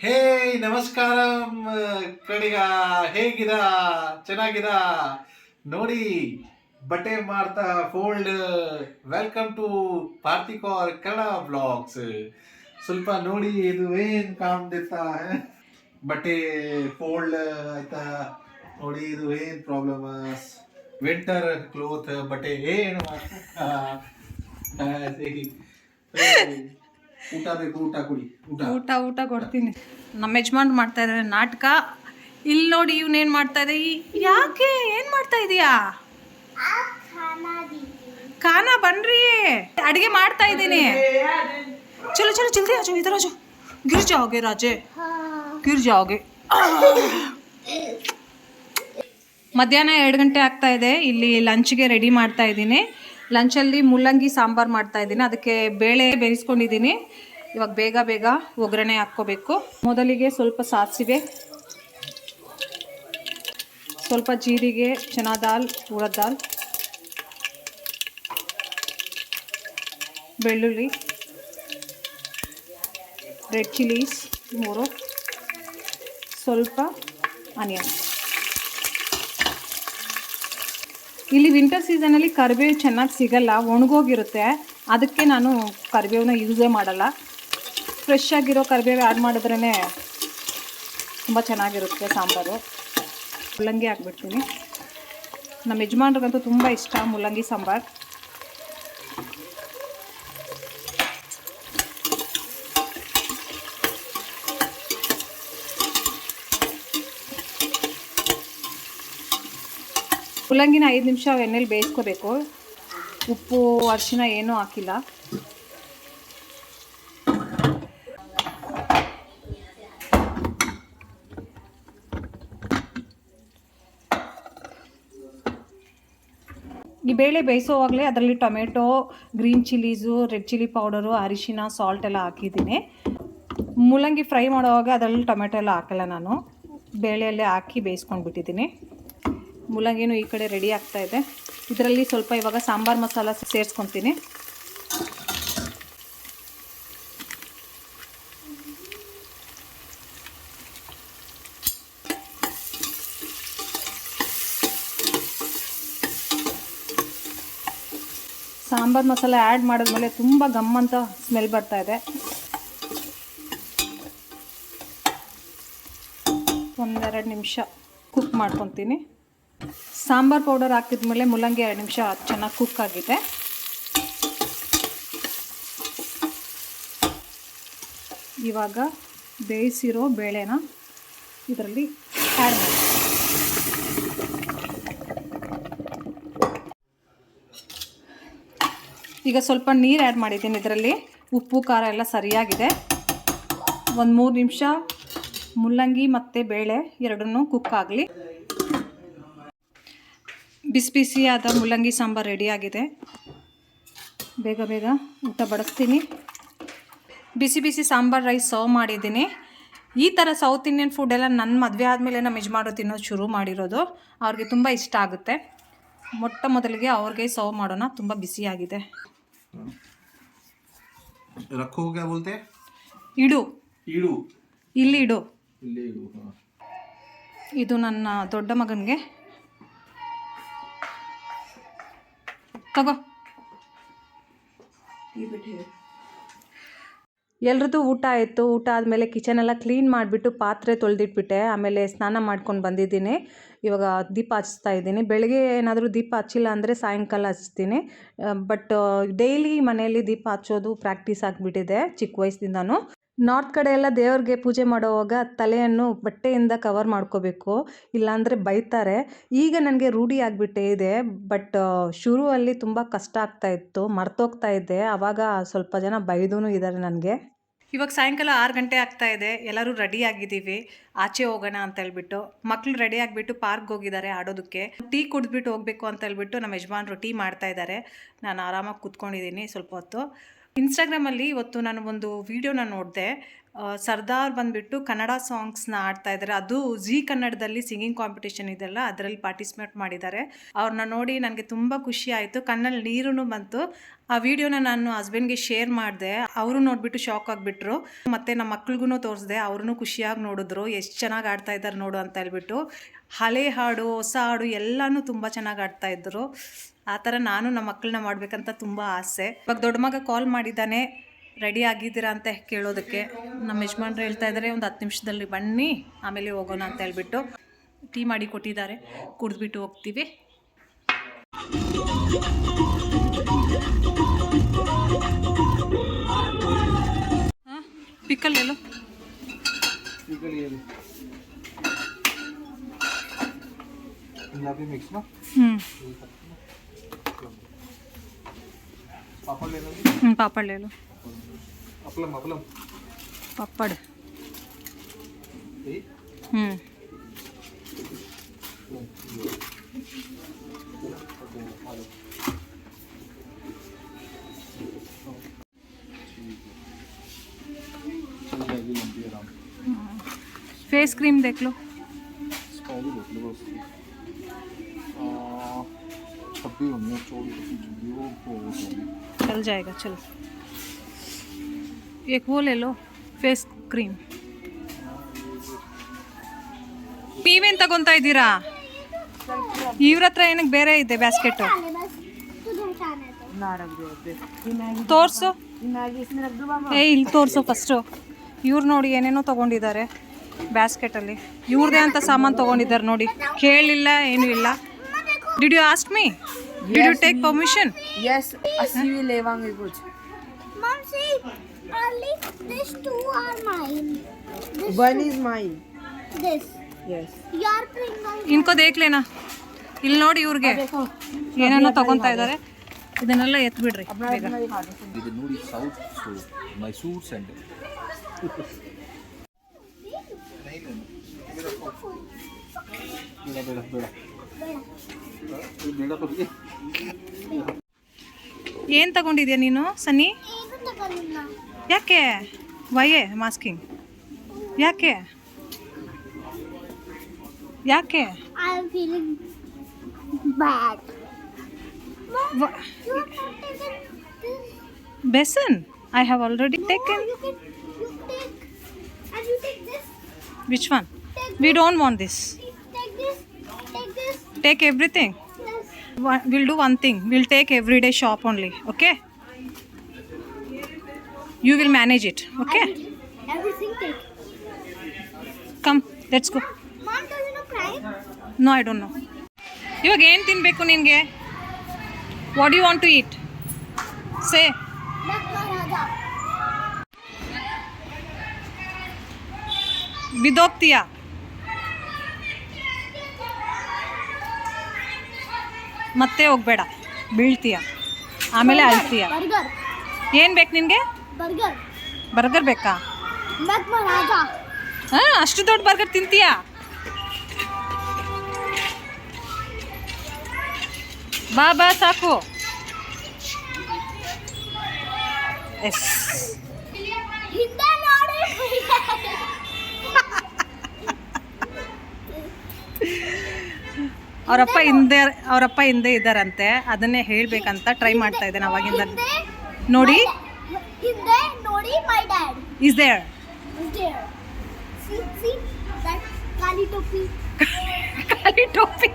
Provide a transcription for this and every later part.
ಹೇ ನಮಸ್ಕಾರ ಕಡಿಗ ಹೇಗಿದ ಚೆನ್ನಾಗಿದ ನೋಡಿ ಬಟ್ಟೆ ಮಾರ್ತಾ ಫೋಲ್ಡ್ ವೆಲ್ಕಮ್ ಟು ಪಾರ್ತಿಕೌರ್ ಕನ್ನಡ ಬ್ಲಾಗ್ಸ್ ಸ್ವಲ್ಪ ನೋಡಿ ಇದು ಏನ್ ಕಾಣ್ತಿರ್ತಾ ಬಟ್ಟೆ ಫೋಲ್ಡ್ ಆಯ್ತಾ ನೋಡಿ ಇದು ಏನ್ ಪ್ರಾಬ್ಲಮ್ ವಿಂಟರ್ ಕ್ಲೋತ್ ಬಟ್ಟೆ ಏನು ಊಟ ಬೇಕು ಊಟ ಕೊಡಿ ಊಟ ಊಟ ಊಟ ಕೊಡ್ತೀನಿ. ನಮ್ಮ ಯಜಮಾನ್ ಮಾಡ್ತಾ ಇದ್ದಾರೆ ನಾಟಕ. ಇಲ್ಲಿ ನೋಡಿ ಇವನೇನು ಮಾಡ್ತಾ ಇದೆ. ಯಾಕೆ ಏನು ಮಾಡ್ತಾ ಇದೀಯಾ? ಖಾನಾ ಬನ್ರಿ, ಅಡಿಗೆ ಮಾಡ್ತಾ ಇದ್ದೀನಿ. ಚಲೋ ಚಲೋ ಜಲ್ದಿ ಆಜು, ಇಧರ್ ಆಜು. ಗಿರ್ ಜಾओगे ರಾಜೆ, ಗಿರ್ ಜಾओगे. ಮಧ್ಯಾಹ್ನ 2 ಗಂಟೆ ಆಗ್ತಾ ಇದೆ. ಇಲ್ಲಿ ಲಂಚ್ಗೆ ರೆಡಿ ಮಾಡ್ತಾ ಇದ್ದೀನಿ. ಲಂಚಲ್ಲಿ ಮುಲ್ಲಂಗಿ ಸಾಂಬಾರು ಮಾಡ್ತಾ ಇದ್ದೀನಿ. ಅದಕ್ಕೆ ಬೇಳೆ ಬೇಯಿಸ್ಕೊಂಡಿದ್ದೀನಿ. ಇವಾಗ ಬೇಗ ಬೇಗ ಒಗ್ಗರಣೆ ಹಾಕ್ಕೋಬೇಕು. ಮೊದಲಿಗೆ ಸ್ವಲ್ಪ ಸಾಸಿವೆ, ಸ್ವಲ್ಪ ಜೀರಿಗೆ, ಚನಾ ದಾಲ್, ಉಡದ್ ದಾಲ್, ಬೆಳ್ಳುಳ್ಳಿ, ರೆಡ್ ಚಿಲ್ಲೀಸ್ 3, ಸ್ವಲ್ಪ ಆನಿಯನ್. ಇಲ್ಲಿ ವಿಂಟರ್ ಸೀಸನಲ್ಲಿ ಕರಿಬೇವು ಚೆನ್ನಾಗಿ ಸಿಗಲ್ಲ, ಒಣಗೋಗಿರುತ್ತೆ. ಅದಕ್ಕೆ ನಾನು ಕರಿಬೇವನ್ನ ಯೂಸೇ ಮಾಡಲ್ಲ. ಫ್ರೆಶ್ ಆಗಿರೋ ಕರಿಬೇವು ಆ್ಯಡ್ ಮಾಡಿದ್ರೇ ತುಂಬ ಚೆನ್ನಾಗಿರುತ್ತೆ ಸಾಂಬಾರು. ಮುಲ್ಲಂಗಿ ಹಾಕ್ಬಿಡ್ತೀನಿ. ನಮ್ಮ ಯಜಮಾನ್ರಿಗಂತೂ ತುಂಬ ಇಷ್ಟ ಮುಲ್ಲಂಗಿ ಸಾಂಬಾರು. ಮುಲ್ಲಂಗಿನ 5 ನಿಮಿಷ ಎಣ್ಣೆಲಿ ಬೇಯಿಸ್ಕೋಬೇಕು. ಉಪ್ಪು ಅರಿಶಿನ ಏನೂ ಹಾಕಿಲ್ಲ. ಈ ಬೇಳೆ ಬೇಯಿಸೋವಾಗಲೇ ಅದರಲ್ಲಿ tomato, green chillies, red chilli powder, ಅರಿಶಿನ, ಸಾಲ್ಟ್ ಎಲ್ಲ ಹಾಕಿದ್ದೀನಿ. ಮುಲ್ಲಂಗಿ ಫ್ರೈ ಮಾಡುವಾಗ ಅದರಲ್ಲಿ ಟೊಮೆಟೊ ಎಲ್ಲ ಹಾಕಲ್ಲ ನಾನು, ಬೇಳೆಯಲ್ಲೇ ಹಾಕಿ ಬೇಯಿಸ್ಕೊಂಡ್ಬಿಟ್ಟಿದ್ದೀನಿ. ಮುಲ್ಲಂಗಿನೂ ಈ ಕಡೆ ರೆಡಿ ಆಗ್ತಾ ಇದೆ. ಇದರಲ್ಲಿ ಸ್ವಲ್ಪ ಇವಾಗ ಸಾಂಬಾರು ಮಸಾಲ ಸೇರಿಸ್ಕೊತೀನಿ. ಸಾಂಬಾರು ಮಸಾಲ ಆ್ಯಡ್ ಮಾಡಿದ್ಮೇಲೆ ತುಂಬ ಗಮ್ ಅಂತ ಸ್ಮೆಲ್ ಬರ್ತಾ ಇದೆ. ಒಂದೆರಡು ನಿಮಿಷ ಕುಕ್ ಮಾಡ್ಕೊತೀನಿ. ಸಾಂಬಾರು ಪೌಡರ್ ಹಾಕಿದ್ಮೇಲೆ ಮುಲ್ಲಂಗಿ 2 ನಿಮಿಷ ಚೆನ್ನಾಗಿ ಕುಕ್ ಆಗಿದೆ. ಇವಾಗ ಬೇಯಿಸಿರೋ ಬೇಳೆನ ಇದರಲ್ಲಿ ಆ್ಯಡ್ ಮಾಡಿ. ಈಗ ಸ್ವಲ್ಪ ನೀರು ಆ್ಯಡ್ ಮಾಡಿದ್ದೀನಿ. ಇದರಲ್ಲಿ ಉಪ್ಪು ಖಾರ ಎಲ್ಲ ಸರಿಯಾಗಿದೆ. ಒಂದು 3 ನಿಮಿಷ ಮುಲ್ಲಂಗಿ ಮತ್ತು ಬೇಳೆ ಎರಡನ್ನೂ ಕುಕ್ ಆಗಲಿ. ಬಿಸಿ ಬಿಸಿಯಾದ ಮುಲ್ಲಂಗಿ ಸಾಂಬಾರು ರೆಡಿಯಾಗಿದೆ. ಬೇಗ ಬೇಗ ಊಟ ಬಡಿಸ್ತೀನಿ. ಬಿಸಿ ಬಿಸಿ ಸಾಂಬಾರು ರೈಸ್ ಸರ್ವ್ ಮಾಡಿದ್ದೀನಿ. ಈ ಥರ ಸೌತ್ ಇಂಡಿಯನ್ ಫುಡ್ ಎಲ್ಲ ನನ್ನ ಮದುವೆ ಆದಮೇಲೆ ನಮ್ಮ ಯಜಮಾನರು ತಿನ್ನೋದು ಶುರು ಮಾಡಿರೋದು. ಅವ್ರಿಗೆ ತುಂಬ ಇಷ್ಟ ಆಗುತ್ತೆ. ಮೊಟ್ಟ ಮೊದಲಿಗೆ ಅವ್ರಿಗೆ ಸರ್ವ್ ಮಾಡೋಣ. ತುಂಬ ಬಿಸಿಯಾಗಿದೆ. ರಖೋ ಕ್ಯಾ ಬೋಲ್ತೆ? ಇಡು. ಇಡು. ಇಲ್ಲಿ ಇಡು. ಇಲ್ಲಿ ಇಡು. ಇದು ನನ್ನ ದೊಡ್ಡ ಮಗನಿಗೆ ತಗೋ. ಎಲ್ರದ್ದು ಊಟ ಆಯಿತು. ಊಟ ಆದಮೇಲೆ ಕಿಚನೆಲ್ಲ ಕ್ಲೀನ್ ಮಾಡಿಬಿಟ್ಟು ಪಾತ್ರೆ ತೊಳೆದಿಟ್ಬಿಟ್ಟೆ. ಆಮೇಲೆ ಸ್ನಾನ ಮಾಡ್ಕೊಂಡು ಬಂದಿದ್ದೀನಿ. ಇವಾಗ ದೀಪ ಹಚ್ತಾ ಇದ್ದೀನಿ. ಬೆಳಗ್ಗೆ ಏನಾದರೂ ದೀಪ ಹಚ್ಚಿಲ್ಲ ಅಂದರೆ ಸಾಯಂಕಾಲ ಹಚ್ತೀನಿ. ಬಟ್ ಡೈಲಿ ಮನೆಯಲ್ಲಿ ದೀಪ ಹಚ್ಚೋದು ಪ್ರಾಕ್ಟೀಸ್ ಆಗಿಬಿಟ್ಟಿದೆ ಚಿಕ್ಕ ವಯಸ್ಸಿಂದನೂ. ನಾರ್ತ್ ಕಡೆ ಎಲ್ಲ ದೇವ್ರಿಗೆ ಪೂಜೆ ಮಾಡೋವಾಗ ತಲೆಯನ್ನು ಬಟ್ಟೆಯಿಂದ ಕವರ್ ಮಾಡ್ಕೋಬೇಕು, ಇಲ್ಲಾಂದರೆ ಬೈತಾರೆ. ಈಗ ನನಗೆ ರೂಢಿ ಆಗಿಬಿಟ್ಟೇ ಇದೆ. ಬಟ್ ಶುರುವಲ್ಲಿ ತುಂಬ ಕಷ್ಟ ಆಗ್ತಾಯಿತ್ತು, ಮರ್ತೋಗ್ತಾ ಇದ್ದೆ. ಆವಾಗ ಸ್ವಲ್ಪ ಜನ ಬೈದೂ ಇದ್ದಾರೆ ನನಗೆ. ಇವಾಗ ಸಾಯಂಕಾಲ 6 ಗಂಟೆ ಆಗ್ತಾ ಇದೆ. ಎಲ್ಲರೂ ರೆಡಿ ಆಗಿದ್ದೀವಿ, ಆಚೆ ಹೋಗೋಣ ಅಂತ ಹೇಳ್ಬಿಟ್ಟು. ಮಕ್ಕಳು ರೆಡಿ ಆಗಿಬಿಟ್ಟು ಪಾರ್ಕ್ಗೆ ಹೋಗಿದ್ದಾರೆ ಆಡೋದಕ್ಕೆ. ಟೀ ಕುಡಿದ್ಬಿಟ್ಟು ಹೋಗಬೇಕು ಅಂತ ಹೇಳ್ಬಿಟ್ಟು ನಮ್ಮ ಯಜಮಾನ್ರು ಟೀ ಮಾಡ್ತಾ ಇದ್ದಾರೆ. ನಾನು ಆರಾಮಾಗಿ ಕೂತ್ಕೊಂಡಿದ್ದೀನಿ ಸ್ವಲ್ಪ ಹೊತ್ತು. ಇನ್ಸ್ಟಾಗ್ರಾಮಲ್ಲಿ ಇವತ್ತು ನಾನು ಒಂದು ವೀಡಿಯೋನ ನೋಡಿದೆ. ಸರ್ದಾರ್ ಬಂದುಬಿಟ್ಟು ಕನ್ನಡ ಸಾಂಗ್ಸ್ನ ಆಡ್ತಾ ಇದ್ದಾರೆ. ಅದು ಜಿ ಕನ್ನಡದಲ್ಲಿ ಸಿಂಗಿಂಗ್ ಕಾಂಪಿಟೇಷನ್ ಇದೆಲ್ಲ, ಅದರಲ್ಲಿ ಪಾರ್ಟಿಸಿಪೇಟ್ ಮಾಡಿದ್ದಾರೆ. ಅವ್ರನ್ನ ನೋಡಿ ನನಗೆ ತುಂಬ ಖುಷಿ ಆಯಿತು, ಕಣ್ಣಲ್ಲಿ ನೀರೂ ಬಂತು. ಆ ವಿಡಿಯೋನ ನಾನು ಹಸ್ಬೆಂಡ್ಗೆ ಶೇರ್ ಮಾಡಿದೆ, ಅವರು ನೋಡಿಬಿಟ್ಟು ಶಾಕ್ ಆಗಿಬಿಟ್ರು. ಮತ್ತು ನಮ್ಮ ಮಕ್ಳಿಗೂ ತೋರಿಸಿದೆ, ಅವ್ರೂ ಖುಷಿಯಾಗಿ ನೋಡಿದ್ರು, ಎಷ್ಟು ಚೆನ್ನಾಗಿ ಆಡ್ತಾ ಇದ್ದಾರೆ ನೋಡು ಅಂತ ಹೇಳ್ಬಿಟ್ಟು. ಹಳೆ ಹಾಡು, ಹೊಸ ಹಾಡು ಎಲ್ಲನೂ ತುಂಬ ಚೆನ್ನಾಗಿ ಆಡ್ತಾಯಿದ್ರು. ಆ ಥರ ನಾನು ನಮ್ಮ ಮಕ್ಕಳನ್ನ ಮಾಡಬೇಕಂತ ತುಂಬ ಆಸೆ. ಇವಾಗ ದೊಡ್ಡ ಮಗ ಕಾಲ್ ಮಾಡಿದ್ದಾನೆ, ರೆಡಿ ಆಗಿದ್ದೀರಾ ಅಂತ ಕೇಳೋದಕ್ಕೆ. ನಮ್ಮ ಯಜಮಾನ್ರು ಹೇಳ್ತಾ ಇದ್ದಾರೆ ಒಂದು 10 ನಿಮಿಷದಲ್ಲಿ ಬನ್ನಿ, ಆಮೇಲೆ ಹೋಗೋಣ ಅಂತ ಹೇಳ್ಬಿಟ್ಟು ಟೀ ಮಾಡಿ ಕೊಟ್ಟಿದ್ದಾರೆ, ಕುಡಿದ್ಬಿಟ್ಟು ಹೋಗ್ತೀವಿ. ಹಾಂ, ಪಿಕ್ಕಲ್ ಎಲ್ಲೋ मिक्स ना पापड़ ले लो। पापड़ ले लो। अपलम अपलम पापड़ फेस क्रीम देख लो। चल जाएगा, चल एक वो ले लो फेस क्रीम. ನೀವೇನು ತಗೊತಾ ಇದ್ದೀರಾ? ಇವ್ರ ಹತ್ರ ಏನಕ್ಕೆ ಬೇರೆ ಇದೆ ಬ್ಯಾಸ್ಕೆಟ್? ತೋರ್ಸು, ಇಲ್ಲಿ ತೋರ್ಸು ಫಸ್ಟು. ಇವ್ರು ನೋಡಿ ಏನೇನೋ ತೊಗೊಂಡಿದ್ದಾರೆ ಬ್ಯಾಸ್ಕೆಟಲ್ಲಿ. ಇವ್ರದೇ ಅಂತ ಸಾಮಾನು ತೊಗೊಂಡಿದ್ದಾರೆ ನೋಡಿ, ಕೇಳಿಲ್ಲ ಏನೂ ಇಲ್ಲ. Did you ask me? Did you take permission? Yes, ਅਸੀਂ ਵੀ ਲੈਵਾਂਗੇ ਕੁਝ. Mom, see, only these two are mine. One is mine. This. Yes. Your finger. ಇನ್ಕೋ ದೇಖ್ಲೇನಾ, ಇಲ್ಲಿ ನೋಡಿ ಇವ್ರಿಗೆ ಏನೇನೋ ತಗೊತಾ ಇದ್ದಾರೆ. ಇದನ್ನೆಲ್ಲ ಎತ್ಬಿಡ್ರಿ ಬೇಗ. ಇದು ನೋಡಿ ಸೌತ್ ಮೈಸೂರು ಸೆಂಟರ್. ಬೇಡ ಬೇಡ ಬೇಡ ಬೇಡ ಬಗ್ಗೆ. ಏನು ತಗೊಂಡಿದ್ಯಾ ನೀನು ಸನ್ನಿ? ಏನು ತಗೊಳ್ಳಿಲ್ಲ. ಯಾಕೆ? ವೈಯೇ ಮಾಸ್ಕಿಂಗ್ ಯಾಕೆ? ಯಾಕೆ? I am feeling bad. Mom, you have not taken this. Besan I have already taken. You take and you take this. Which one? We don't want this. Take this. Take this. Take everything. Yes. We'll do one thing. We'll take everyday shop only. Okay? You will manage it. Okay? Everything take. Come, let's go. Mom, does you know crime? No, I don't know. ಇವಾಗ ಏನು ತಿನ್ನಬೇಕು ನಿನಗೆ? What you want to eat? Say. Maharaja. ಬಿದ್ದೋಗ್ತೀಯಾ? ಮತ್ತೆ ಹೋಗ್ಬೇಡ, ಬೀಳ್ತೀಯ, ಆಮೇಲೆ ಅಳ್ತೀಯ. Burger. ಏನು ಬೇಕು ನಿನಗೆ? Burger. ಬರ್ಗರ್ ಬೇಕಾ? Maharaja. ಹಾಂ, ಅಷ್ಟು ದೊಡ್ಡ ಬರ್ಗರ್ ತಿಂತೀಯಾ? ಬಾ ಬಾ ಸಾಕು. ಎಸ್, ಹಿಂದೆ ನೋಡಿ. ಅವರಪ್ಪ ಹಿಂದೆ ಇದ್ದಾರಂತೆ, ಅದನ್ನೇ ಹೇಳ್ಬೇಕಂತ ಟ್ರೈ ಮಾಡ್ತಾ ಇದ್ದೇನೆ ಅವಾಗಿಂದ. ನೋಡಿ, ಹಿಂದೆ ನೋಡಿ, my dad is there. is there. See that kali topi. ಖಾಲಿ ಟೋಪಿ.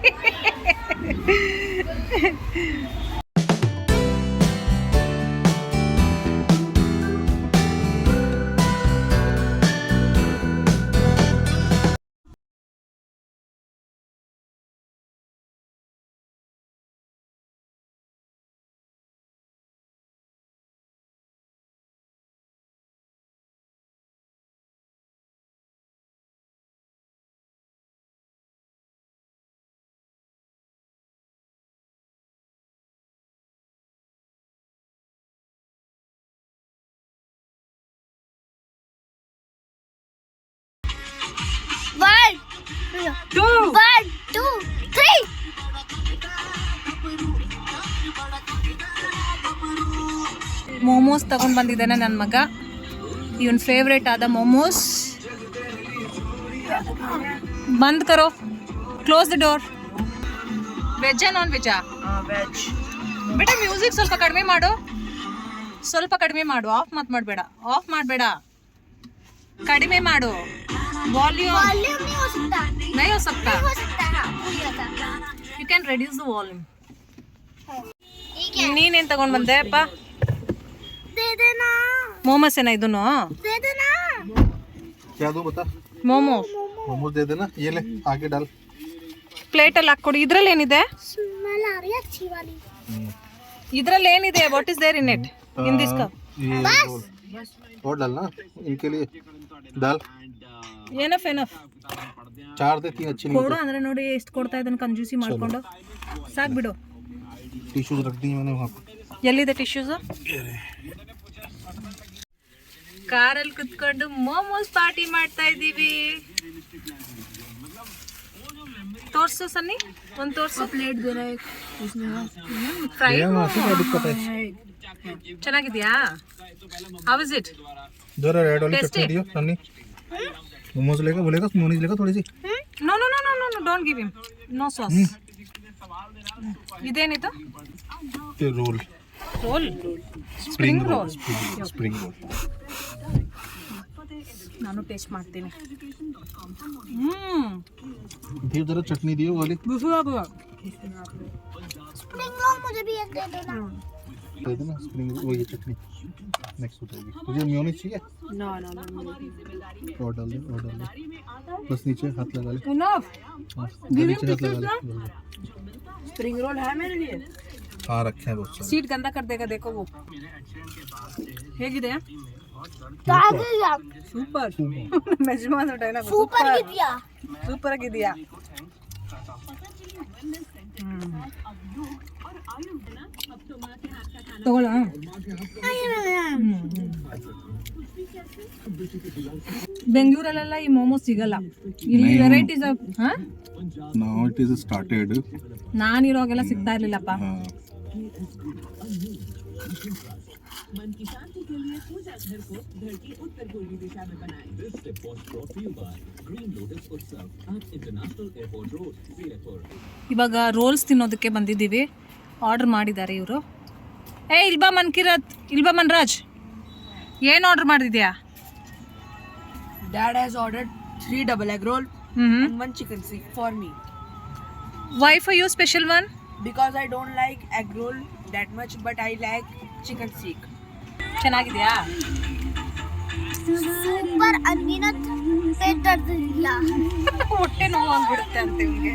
One, 2, 3. ಮೋಮೋಸ್ ತಗೊಂಡು ಬಂದಿದ್ದಾನೆ ನನ್ನ ಮಗ. ಇವನ್ ಫೇವ್ರೇಟ್ ಆದ ಮೋಮೋಸ್. ಬಂದ್ ಕರೋ, ಕ್ಲೋಸ್ ದ ಡೋರ್. ವೆಜ್ಜಾ ನಾನ್ ವೆಜ್ಜಾ? ವೆಜ್. ಬೇಟ ಮ್ಯೂಸಿಕ್ ಸ್ವಲ್ಪ ಕಡಿಮೆ ಮಾಡು, ಸ್ವಲ್ಪ ಕಡಿಮೆ ಮಾಡು. ಆಫ್ ಮಾಡಬೇಡ, ಆಫ್ ಮಾಡಬೇಡ, ಕಡಿಮೆ ಮಾಡು. ವಾಲ್ಯೂಮ್ वॉल्यूम नहीं हो सकता, नहीं हो सकता. हो सकता है पूरी होता. You can reduce the volume. ठीक है, ನೀನೇನ್ ತಗೊಂಡ್ ಬಂದೆ ಅಪ್ಪ? दे देना, ಮೋಮೋಸ್ ಏನ ಇದನ್ನು? दे देना. क्या दो बता? ಮೋಮೋಸ್ मोमोज दे देना, ये ले आगे डाल. ಪ್ಲೇಟಲ್ಲಿ ಹಾಕ್ಕೊಡಿ. ಇದ್ರಲ್ಲಿ ಏನಿದೆ? स्मेल आ रही है अच्छी वाली. ಇದ್ರಲ್ಲಿ ಏನಿದೆ? What is there in it, in this cup? ये रोल और डालना इनके लिए. डाल ಏನಫ್ ಏನಫ್ 4 दे 3 अच्छी नहीं ಕೊಡು ಅಂದ್ರೆ ನೋಡಿ ಎಷ್ಟು ಕೊಡ್ತಾ ಇದ್ದಾನೆ ಕಂಜೂಸಿ ಮಾಡ್ಕೊಂಡು. ಸಾಕ್ ಬಿಡು. टिश्यूज रख दी मैंने वहाँ पे. ಎಲ್ಲಿದೆ ಟಿಶ್ಯೂಸ್? ಕಾರಲ್ಲಿ ಕುತ್ಕೊಂಡು ಮೋಮೋಸ್ ಪಾರ್ಟಿ ಮಾಡ್ತಾ ಇದ್ದೀವಿ. ತೋರ್ಸು ಸನ್ನಿ, ಒಂದು ತೋರ್ಸು. प्लेट दे रहा है उसने. ಫ್ರೈ ये वहाँ से क्या दिक्कत है? ಚೆನ್ನಾಗಿದ್ಯಾ? How is it? जरा रेड वाली Tasty. चटनी दियो सन्नी. मोमोज लेगा, बोलेगा मोनीज लेगा थोड़ी सी. No no no no no don't give him, no sauce. ಇದೇನಿದು? ये roll roll, spring roll. Spring roll. ನಾನು ಟೇಸ್ಟ್ ಮಾಡ್ತೀನಿ. दियो जरा चटनी दियो वाली. स्प्रिंग रोल मुझे भी एक दे देना. दे देना स्प्रिंग वो ये चटनी नेक्स्ट हो जाएगी. तुझे मेयोनीज चाहिए? No, no, no, no. और डाल दे, और डाल दे. बस नीचे हाथ लगा ले. Enough. हाँ, नीचे हाथ लगा ले. स्प्रिंग रोल है मेरे लिए. हाँ रखे हैं बहुत सारे. सीट गंदा कर देगा, देखो वो. ಹೇಗಿದೆ? ಸೂಪರ್. ಮೆಜಮಾನ್ ಡೈಲಾಗ್ ऊपर की दिया. ಸೂಪರ್ ಆಗಿದೆಯಾ? ತಗೊಳ್ಳ. ಬೆಂಗಳೂರಲ್ಲೆಲ್ಲ ಈ ಮೋಮೋಸ್ ಸಿಗಲ್ಲ. ಇಲ್ಲಿ varieties. Now it is started. ನಾನಿರೋಗೆಲ್ಲ ಸಿಗ್ತಾ ಇರ್ಲಿಲ್ಲಪ್ಪ. ಇವಾಗ ರೋಲ್ಸ್ ತಿನ್ನೋದಕ್ಕೆ ಬಂದಿದ್ದೀವಿ. ಆರ್ಡರ್ ಮಾಡಿದ್ದಾರೆ ಇವರು. ಇಲ್ಬಾ ಮನ್ಕಿರತ್, ಇಲ್ಬಾ ಮನ್ರಾಜ್, ಏನು ಆರ್ಡರ್ ಮಾಡಿದ್ಯಾ? Dad has ordered 3 double egg roll and 1 chicken stick for me why for you special one? because I don't like egg roll that much, but I like chicken stick. ಚೆನ್ನಾಗಿದೆಯಾ? ऊपर अनगिनत पेट दर्द दिया. ಹೊಟ್ಟೆ ನೋವು ಆಗ್ಬಿಡುತ್ತೆ ಅಂತ ಇವ್ನಿಗೆ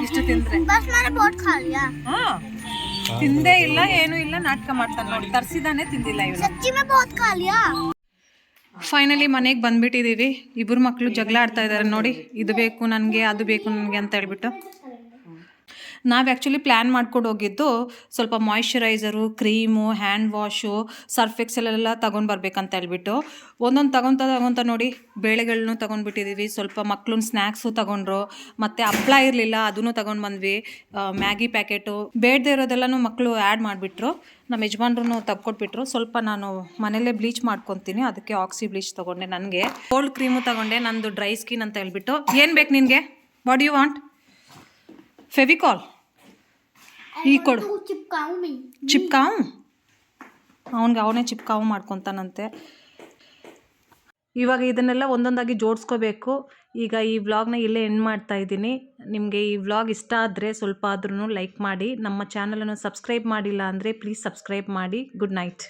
ಇಷ್ಟು ತಿಂದ್ರೆ. बस मैंने बहुत खा लिया. ತಿಂದೇ ಇಲ್ಲ, ಏನೂ ಇಲ್ಲ, ನಾಟಕ ಮಾಡ್ತಾನೆ ನೋಡಿ. ತರಿಸಿದಾನೆ, ತಿಂದಿಲ್ಲ ಇವನು. सच्ची में बहुत खा लिया. ಫೈನಲಿ ಮನೆಗೆ ಬಂದ್ಬಿಟ್ಟಿದ್ದೀವಿ. ಇಬ್ಬರು ಮಕ್ಕಳು ಜಗಳ ಆಡ್ತಾ ಇದ್ದಾರೆ ನೋಡಿ. ಇದು ಬೇಕು ನನಗೆ, ಅದು ಬೇಕು ನನಗೆ ಅಂತ ಹೇಳ್ಬಿಟ್ಟು. ನಾವು ಆ್ಯಕ್ಚುಲಿ ಪ್ಲ್ಯಾನ್ ಮಾಡ್ಕೊಂಡು ಹೋಗಿದ್ದು ಸ್ವಲ್ಪ moisturiser, cream, hand wash, Surf ಎಕ್ಸೆಲೆಲ್ಲ ತೊಗೊಂಡು ಬರ್ಬೇಕಂತ ಹೇಳ್ಬಿಟ್ಟು ಒಂದೊಂದು ತಗೊತ ನೋಡಿ ಬೇಳೆಗಳನ್ನೂ ತೊಗೊಂಡ್ಬಿಟ್ಟಿದ್ದೀವಿ. ಸ್ವಲ್ಪ ಮಕ್ಳು ಸ್ನ್ಯಾಕ್ಸು ತೊಗೊಂಡ್ರು, ಮತ್ತು ಹಪ್ಳ ಇರಲಿಲ್ಲ, ಅದನ್ನು ತೊಗೊಂಡು ಬಂದ್ವಿ. ಮ್ಯಾಗಿ ಪ್ಯಾಕೆಟು ಬೇಡದೇ ಇರೋದೆಲ್ಲನೂ ಮಕ್ಕಳು ಆ್ಯಡ್ ಮಾಡಿಬಿಟ್ರು. ನಮ್ಮ ಯಜಮಾನ್ರು ತಗೊಟ್ಬಿಟ್ರು. ಸ್ವಲ್ಪ ನಾನು ಮನೆಯಲ್ಲೇ ಬ್ಲೀಚ್ ಮಾಡ್ಕೊತೀನಿ, ಅದಕ್ಕೆ ಆಕ್ಸಿ ಬ್ಲೀಚ್ ತೊಗೊಂಡೆ. ನನಗೆ ಕೋಲ್ಡ್ ಕ್ರೀಮು ತೊಗೊಂಡೆ, ನಂದು ಡ್ರೈ ಸ್ಕಿನ್ ಅಂತ ಹೇಳ್ಬಿಟ್ಟು. ಏನು ಬೇಕು ನಿನಗೆ? What you want? ಫೆವಿಕಾಲ್ ಈ ಕೊಡು. ಚಿಪ್ಕಾವು ಅವನಿಗೆ ಅವನೇ ಚಿಪ್ಕಾವು ಮಾಡ್ಕೊತಾನಂತೆ. ಇವಾಗ ಇದನ್ನೆಲ್ಲ ಒಂದೊಂದಾಗಿ ಜೋಡಿಸ್ಕೋಬೇಕು. ಈಗ ಈ ವ್ಲಾಗ್ನ ಇಲ್ಲೇ ಎಂಡ್ ಮಾಡ್ತಾ ಇದ್ದೀನಿ. ನಿಮಗೆ ಈ ವ್ಲಾಗ್ ಇಷ್ಟ ಆದರೆ ಸ್ವಲ್ಪ ಆದ್ರೂ ಲೈಕ್ ಮಾಡಿ. ನಮ್ಮ ಚಾನಲನ್ನು ಸಬ್ಸ್ಕ್ರೈಬ್ ಮಾಡಿಲ್ಲ ಅಂದರೆ ಪ್ಲೀಸ್ ಸಬ್ಸ್ಕ್ರೈಬ್ ಮಾಡಿ. Good night.